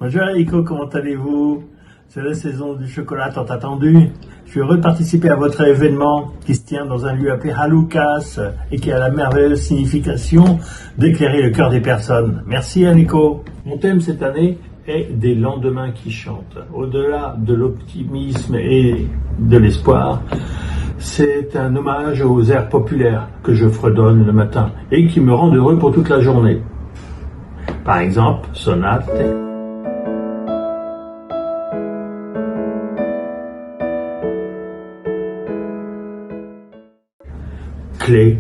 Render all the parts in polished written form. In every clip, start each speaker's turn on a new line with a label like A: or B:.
A: Bonjour Enrico, comment allez-vous? C'est la saison du chocolat tant attendu. Je suis heureux de participer à votre événement qui se tient dans un lieu appelé Halukas et qui a la merveilleuse signification d'éclairer le cœur des personnes. Merci Enrico. Mon thème cette année est des lendemains qui chantent. Au-delà de l'optimisme et de l'espoir, c'est un hommage aux airs populaires que je fredonne le matin et qui me rendent heureux pour toute la journée. Par exemple, sonate, clé.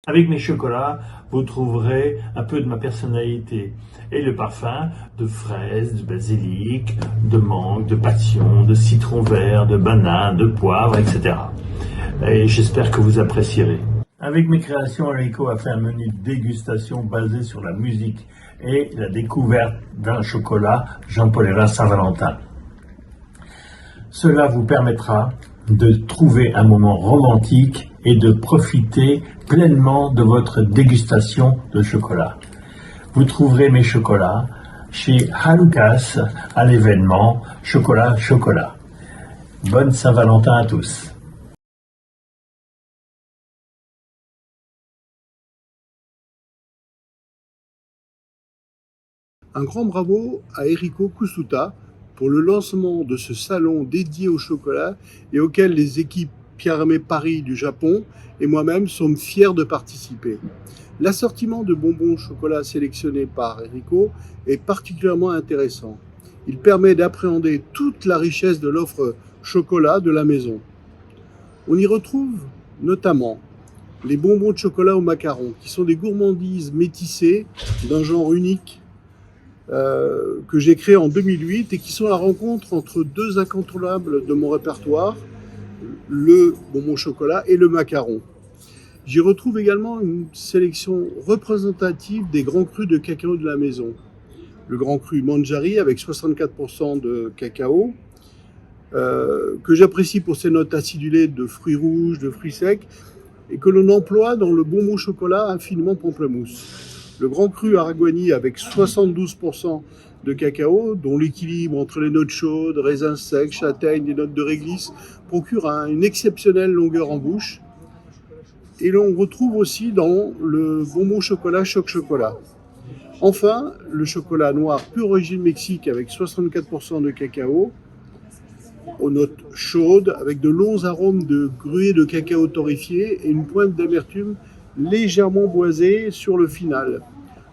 A: Avec mes chocolats, vous trouverez un peu de ma personnalité et le parfum de fraises, de basilic, de mangue, de passion, de citron vert, de banane, de poivre, etc. Et j'espère que vous apprécierez. Avec mes créations, Enrico a fait un menu de dégustation basé sur la musique et la découverte d'un chocolat Jean-Paul Herrera Saint-Valentin. Cela vous permettra de trouver un moment romantique et de profiter pleinement de votre dégustation de chocolat. Vous trouverez mes chocolats chez Halukas à l'événement Chocolat Chocolat. Bonne Saint-Valentin à tous.
B: Un grand bravo à Eriko Kusuta pour le lancement de ce salon dédié au chocolat et auquel les équipes Pierre-Hermé Paris du Japon et moi-même sommes fiers de participer. L'assortiment de bonbons au chocolat sélectionné par Eriko est particulièrement intéressant. Il permet d'appréhender toute la richesse de l'offre chocolat de la maison. On y retrouve notamment les bonbons de chocolat au macaron, qui sont des gourmandises métissées d'un genre unique que j'ai créé en 2008 et qui sont la rencontre entre deux incontournables de mon répertoire, le bonbon chocolat et le macaron. J'y retrouve également une sélection représentative des grands crus de cacao de la maison. Le grand cru Manjari avec 64% de cacao, que j'apprécie pour ses notes acidulées de fruits rouges, de fruits secs, et que l'on emploie dans le bonbon chocolat infiniment pamplemousse. Le grand cru Araguani avec 72% de cacao, dont l'équilibre entre les notes chaudes, raisins secs, châtaignes et notes de réglisse procure une exceptionnelle longueur en bouche. Et l'on retrouve aussi dans le bonbon chocolat Choc Chocolat. Enfin, le chocolat noir pur origine Mexique avec 64% de cacao, aux notes chaudes, avec de longs arômes de gruau de cacao torréfié et une pointe d'amertume légèrement boisée sur le final.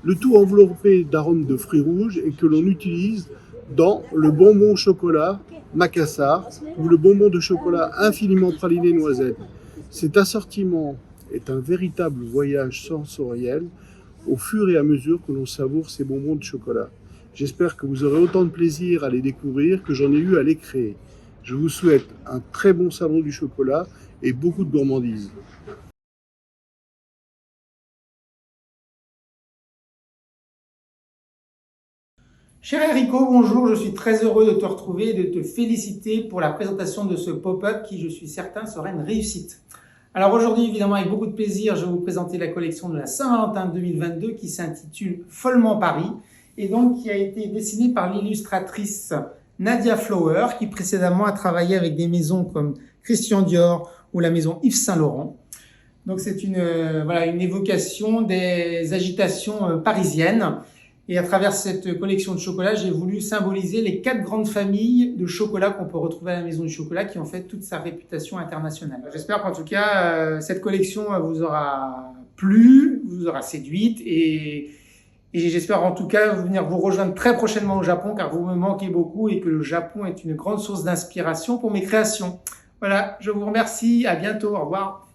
B: Le tout enveloppé d'arômes de fruits rouges et que l'on utilise dans le bonbon chocolat Macassar ou le bonbon de chocolat infiniment praliné noisette. Cet assortiment est un véritable voyage sensoriel au fur et à mesure que l'on savoure ces bonbons de chocolat. J'espère que vous aurez autant de plaisir à les découvrir que j'en ai eu à les créer. Je vous souhaite un très bon salon du chocolat et beaucoup de gourmandises.
C: Cher Enrico, bonjour, je suis très heureux de te retrouver et de te féliciter pour la présentation de ce pop-up qui, je suis certain, sera une réussite. Alors aujourd'hui, évidemment, avec beaucoup de plaisir, je vais vous présenter la collection de la Saint-Valentin 2022 qui s'intitule Follement Paris et donc qui a été dessinée par l'illustratrice Nadia Flower qui précédemment a travaillé avec des maisons comme Christian Dior ou la maison Yves Saint Laurent. Donc c'est une évocation des agitations parisiennes. Et à travers cette collection de chocolat, j'ai voulu symboliser les 4 grandes familles de chocolat qu'on peut retrouver à la Maison du Chocolat qui ont fait toute sa réputation internationale. J'espère qu'en tout cas, cette collection vous aura plu, vous aura séduite et j'espère en tout cas venir vous rejoindre très prochainement au Japon car vous me manquez beaucoup et que le Japon est une grande source d'inspiration pour mes créations. Voilà, je vous remercie, à bientôt, au revoir.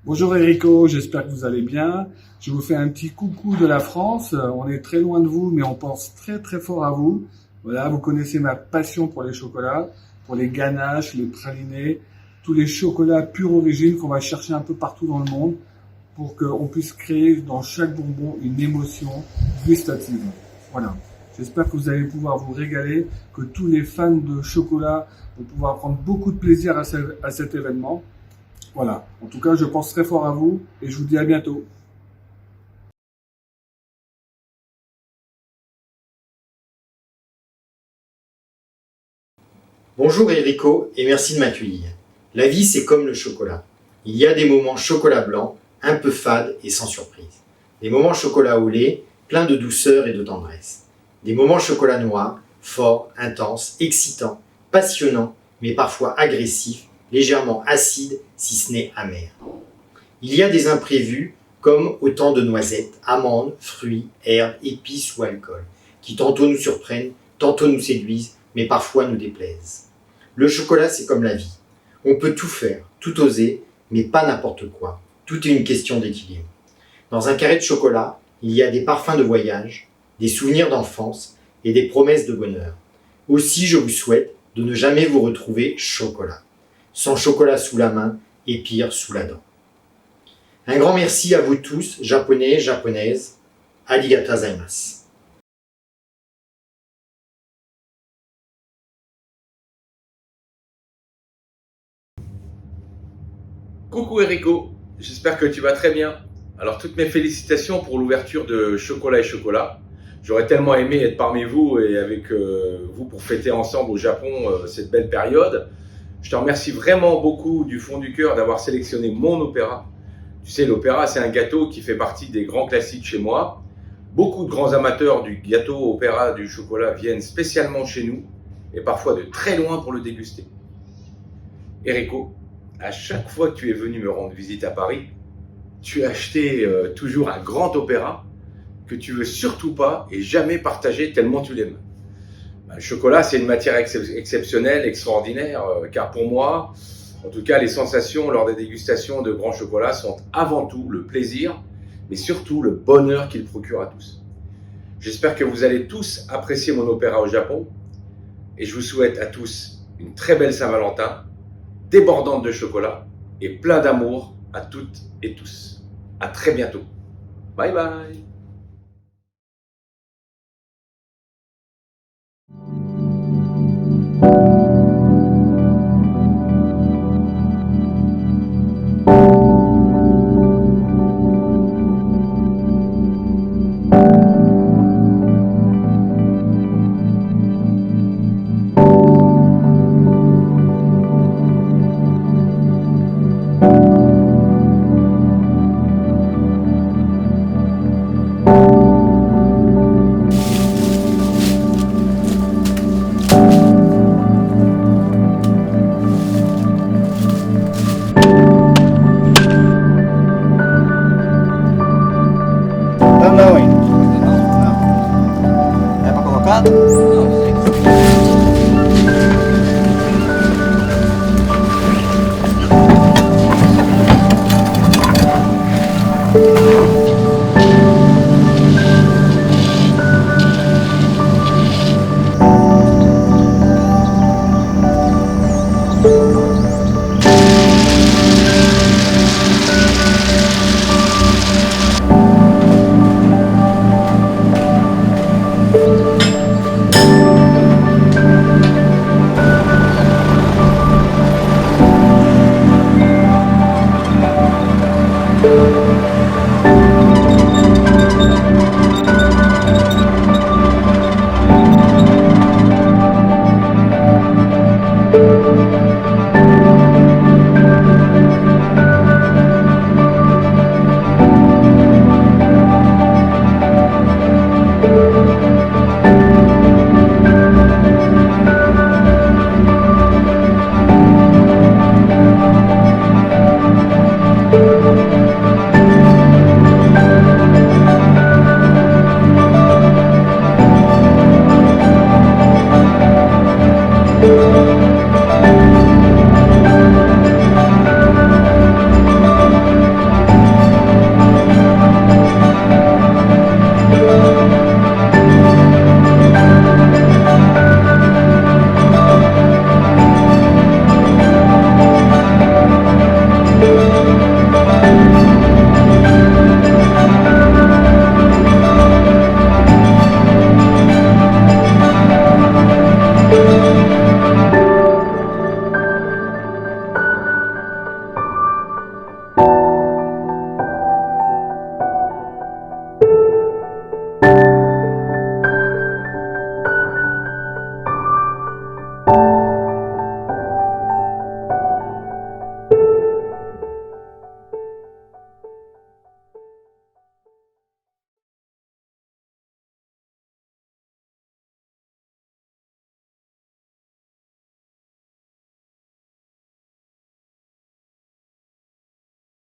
D: Bonjour Enrico, j'espère que vous allez bien. Je vous fais un petit coucou de la France. On est très loin de vous, mais on pense très très fort à vous. Voilà, vous connaissez ma passion pour les chocolats, pour les ganaches, les pralinés, tous les chocolats pure origine qu'on va chercher un peu partout dans le monde pour qu'on puisse créer dans chaque bonbon une émotion gustative. Voilà. J'espère que vous allez pouvoir vous régaler, que tous les fans de chocolat vont pouvoir prendre beaucoup de plaisir à cet événement. Voilà. En tout cas, je pense très fort à vous et je vous dis à bientôt.
E: Bonjour Enrico et merci de m'accueillir. La vie c'est comme le chocolat. Il y a des moments chocolat blanc, un peu fades et sans surprise. Des moments chocolat au lait, pleins de douceur et de tendresse. Des moments chocolat noir, forts, intenses, excitants, passionnants, mais parfois agressifs, légèrement acides si ce n'est amers. Il y a des imprévus comme autant de noisettes, amandes, fruits, herbes, épices ou alcool, qui tantôt nous surprennent, tantôt nous séduisent, mais parfois nous déplaisent. Le chocolat, c'est comme la vie. On peut tout faire, tout oser, mais pas n'importe quoi. Tout est une question d'équilibre. Dans un carré de chocolat, il y a des parfums de voyage, des souvenirs d'enfance et des promesses de bonheur. Aussi, je vous souhaite de ne jamais vous retrouver chocolat. Sans chocolat sous la main et pire sous la dent. Un grand merci à vous tous, japonais, japonaises. Arigatou gozaimasu.
F: Coucou Enrico, j'espère que tu vas très bien. Alors toutes mes félicitations pour l'ouverture de Chocolat et Chocolat. J'aurais tellement aimé être parmi vous et avec vous pour fêter ensemble au Japon cette belle période. Je te remercie vraiment beaucoup du fond du cœur d'avoir sélectionné mon opéra. Tu sais, l'opéra c'est un gâteau qui fait partie des grands classiques chez moi. Beaucoup de grands amateurs du gâteau opéra du chocolat viennent spécialement chez nous et parfois de très loin pour le déguster. Enrico, à chaque fois que tu es venu me rendre visite à Paris, tu as acheté toujours un grand opéra que tu veux surtout pas et jamais partager tellement tu l'aimes. Le chocolat, c'est une matière exceptionnelle, extraordinaire, car pour moi, en tout cas, les sensations lors des dégustations de grands chocolats sont avant tout le plaisir, mais surtout le bonheur qu'il procure à tous. J'espère que vous allez tous apprécier mon opéra au Japon et je vous souhaite à tous une très belle Saint-Valentin, débordante de chocolat et plein d'amour à toutes et tous. À très bientôt. Bye bye.
G: É pra colocar?